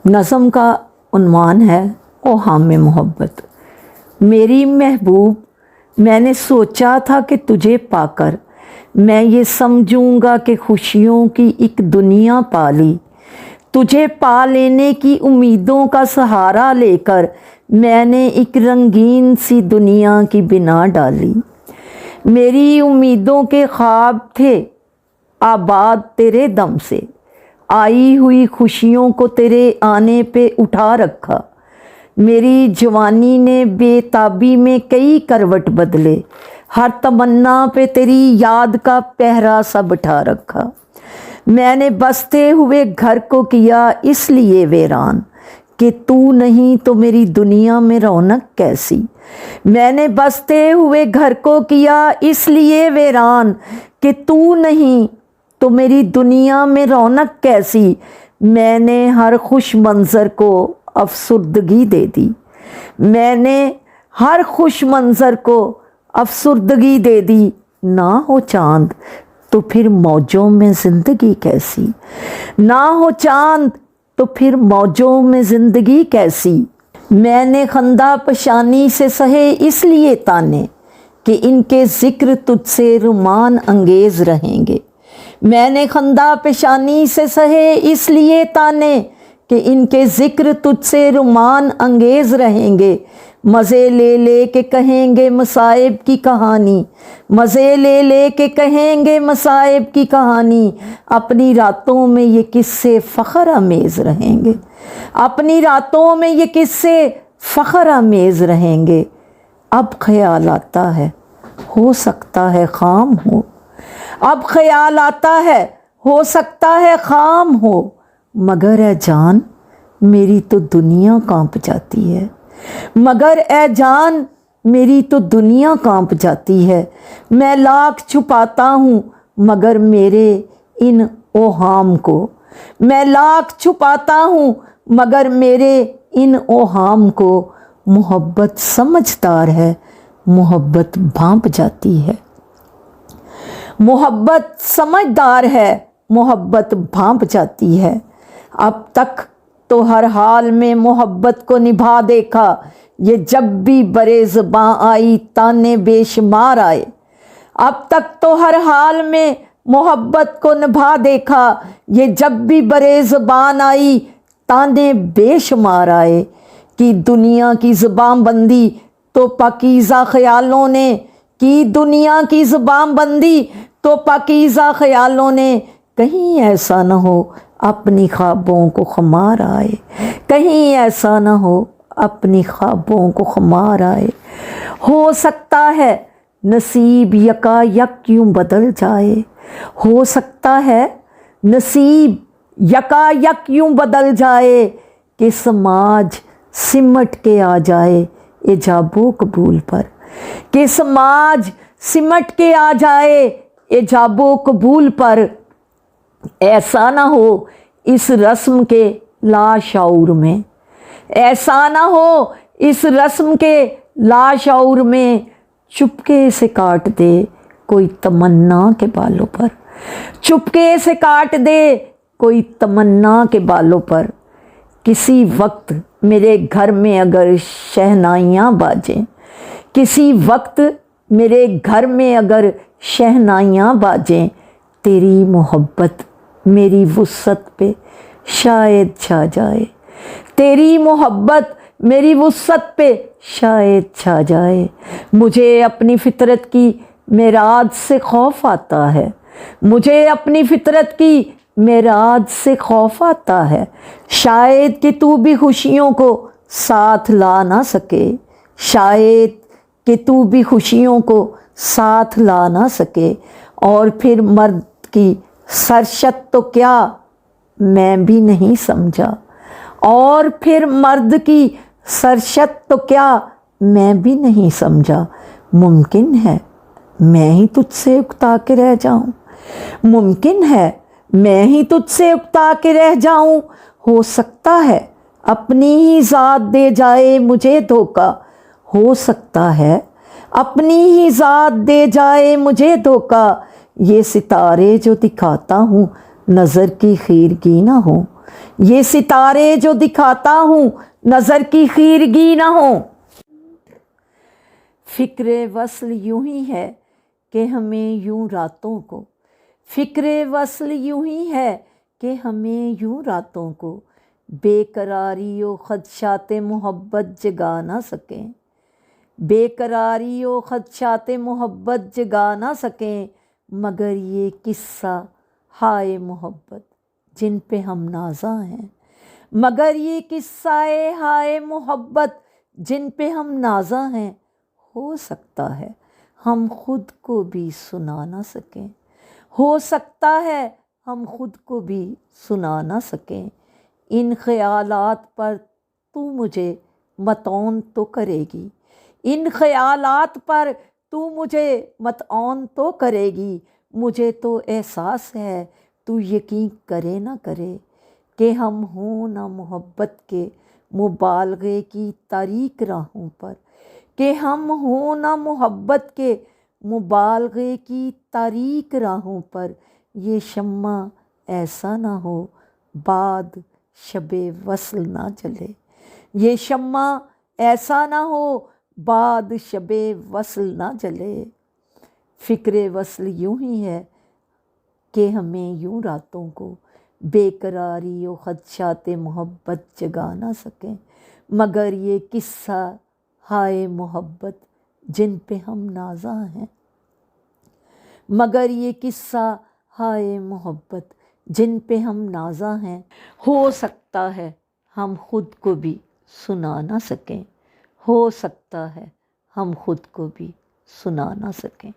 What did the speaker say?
नज़म का उन्वान है ओ हाम मोहब्बत। मेरी महबूब, मैंने सोचा था कि तुझे पाकर मैं ये समझूंगा कि खुशियों की एक दुनिया पाली। तुझे पा लेने की उम्मीदों का सहारा लेकर मैंने एक रंगीन सी दुनिया की बिना डाली। मेरी उम्मीदों के ख्वाब थे आबाद तेरे दम से, आई हुई खुशियों को तेरे आने पे उठा रखा। मेरी जवानी ने बेताबी में कई करवट बदले, हर तमन्ना पे तेरी याद का पहरा सा बिठा रखा। मैंने बसते हुए घर को किया इसलिए वीरान कि तू नहीं तो मेरी दुनिया में रौनक कैसी। मैंने बसते हुए घर को किया इसलिए वीरान कि तू नहीं तो मेरी दुनिया में रौनक कैसी। मैंने हर खुश मंज़र को अफसुर्दगी दे दी, मैंने हर खुश मंज़र को अफसुर्दगी दे दी। ना हो चाँद तो फिर मौजों में ज़िंदगी कैसी, ना हो चाँद तो फिर मौजों में ज़िंदगी कैसी। मैंने खंदा पशानी से सहे इसलिए ताने कि इनके ज़िक्र तुझसे रुमान अंगेज़ रहेंगे। मैंने खंदा पेशानी से सहे इसलिए ताने कि इनके ज़िक्र तुझसे रुमान अंगेज़ रहेंगे। मज़े ले ले के कहेंगे मसाइब की कहानी, मज़े ले ले के कहेंगे मसाइब की कहानी। अपनी रातों में ये किस्से फ़ख्र आमेज़ रहेंगे, अपनी रातों में ये किस्से फ़ख्र आमेज़ रहेंगे। अब ख्याल आता है हो सकता है ख़ाम हो, अब ख्याल आता है हो सकता है ख़ाम हो, मगर ए जान मेरी तो दुनिया कांप जाती है, मगर ए जान मेरी तो दुनिया कांप जाती है। मैं लाख छुपाता हूँ मगर मेरे इन ओहाम को, मैं लाख छुपाता हूँ मगर मेरे इन ओहाम को। मोहब्बत समझदार है, मोहब्बत भांप जाती है, मोहब्बत समझदार है, मोहब्बत भांप जाती है। अब तक तो हर हाल में मोहब्बत को निभा देखा, ये जब भी बरे ज़बां आई ताने बेशुमार आए। अब तक तो हर हाल में मोहब्बत को निभा देखा, ये जब भी बरे ज़बान आई ताने बेशुमार आए। कि दुनिया की ज़बान बंदी तो पाकीज़ा ख़यालों ने, की दुनिया की ज़बान बंदी तो पाकीज़ा ख़यालों ने। कहीं ऐसा न हो अपनी ख्वाबों को खुमार आए, कहीं ऐसा न हो अपनी ख्वाबों को खुमार आए। हो सकता है नसीब यकायक यूँ बदल जाए, हो सकता है नसीब यकायक यूँ बदल जाए कि समाज सिमट के आ जाए इजाबो कबूल पर, कि समाज सिमट के आ जाए इजाबो कबूल पर। ऐसा ना हो इस रस्म के लाशऊर में, ऐसा ना हो इस रस्म के लाशऊर में। चुपके से काट दे कोई तमन्ना के बालों पर, चुपके से काट दे कोई तमन्ना के बालों पर। किसी वक्त मेरे घर में अगर शहनाइयाँ बाजें, किसी वक्त मेरे घर में अगर शहनाइयाँ बाजें, तेरी मोहब्बत मेरी वुसअत पे शायद छा जाए, तेरी मोहब्बत मेरी वुसअत पे शायद छा जाए। मुझे अपनी फितरत की मेराज से खौफ आता है, मुझे अपनी फितरत की मेराज से खौफ आता है। शायद कि तू भी खुशियों को साथ ला ना सके, शायद कि तू भी खुशियों को साथ ला ना सके। और फिर मर्द की सरशत तो क्या मैं भी नहीं समझा, और फिर मर्द की सरशत तो क्या मैं भी नहीं समझा। मुमकिन है मैं ही तुझसे उकता के रह जाऊं, मुमकिन है मैं ही तुझसे उकता के रह जाऊं। हो सकता है अपनी ही ज़ात दे जाए मुझे धोखा, हो सकता है अपनी ही ज़ात दे जाए मुझे धोखा। ये सितारे जो दिखाता हूँ नज़र की खीरगी ना हो, ये सितारे जो दिखाता हूँ नज़र की खीरगी ना हो। फ़िक्र वस्ल यूं ही है कि हमें यूं रातों को, फ़िक्र वस्ल यूं ही है कि हमें यूं रातों को बेकरारी व ख़दशात मोहब्बत जगा ना सकें, बेकरारी व ख़दशात मोहब्बत जगा ना सकें। मगर ये किस्सा हाय मोहब्बत जिन पे हम नाज़ा हैं, मगर ये किस्सा हाय मोहब्बत जिन पे हम नाज़ा हैं, हो सकता है हम खुद को भी सुना ना सकें, हो सकता है हम खुद को भी सुना ना सकें। इन ख़यालात पर तू मुझे मतौन तो करेगी, इन ख़यालात पर तू मुझे मतऔन तो करेगी। मुझे तो एहसास है तू यकीन करे ना करे कि हम हों ना मोहब्बत के मुबालगे की तारीक राहों पर, कि हम हों ना मोहब्बत के मुबालगे की तारीक राहों पर। ये शम्मा ऐसा ना हो बाद शबे वस्ल ना जले, ये शम्मा ऐसा ना हो बाद शबे वस्ल ना जले। फ़िक्र वस्ल यूं ही है कि हमें यूं रातों को बेकरारी व ख़दशात मोहब्बत जगा ना सकें। मगर ये किस्सा हाय मोहब्बत जिन पे हम नाज़ा हैं, मगर ये किस्सा हाय मोहब्बत जिन पे हम नाज़ा हैं, हो सकता है हम खुद को भी सुना ना सकें, हो सकता है हम खुद को भी सुना ना सकें।